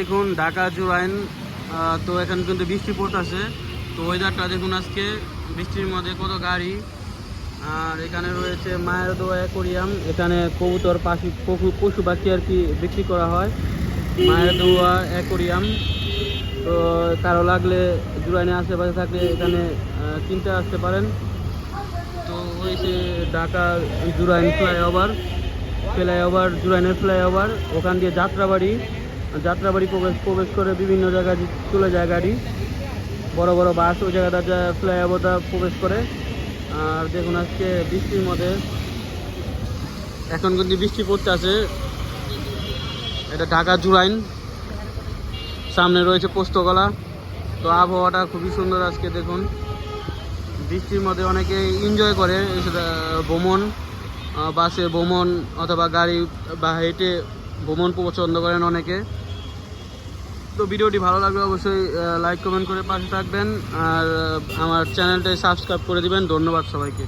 দেখুন ঢাকা জুরাইন, তো এখানে কিন্তু বৃষ্টি পড়তেছে। তো ওয়েদারটা দেখুন আজকে, বৃষ্টির মধ্যে কত গাড়ি। আর এখানে রয়েছে মায়ের দোয়া অ্যাকোরিয়াম, এখানে কবুতর পশু পাখি আর কি বিক্রি করা হয়। মায়ের দোয়া অ্যাকোরিয়াম, তো কারো লাগলে জুরাইনে আশেপাশে থাকলে এখানে কিনতে আসতে পারেন। তো ওই যে ঢাকা জুরাইন ফ্লাইওভার জুরাইনের ফ্লাইওভার, ওখান দিয়ে যাত্রাবাড়ি প্রবেশ করে বিভিন্ন জায়গায় চলে যায় গাড়ি, বড় বড় বাস ওই জায়গাটা ফ্লাইওভারটা প্রবেশ করে। আর দেখুন আজকে বৃষ্টির মধ্যে, এখন কিন্তু বৃষ্টি পড়তে আছে। এটা ঢাকা জুরাইন, সামনে রয়েছে পোস্তগোলা। তো আবহাওয়াটা খুবই সুন্দর আজকে। দেখুন বৃষ্টির মধ্যে অনেকে এনজয় করে সেটা ভ্রমণ, বাসে ভ্রমণ অথবা গাড়ি বা হেঁটে ভ্রমণ পছন্দ করেন অনেকে। তো ভিডিওটি ভালো লাগলে অবশ্যই লাইক কমেন্ট করে পাশে থাকবেন, আর আমার চ্যানেলটাই সাবস্ক্রাইব করে দিবেন। ধন্যবাদ সবাইকে।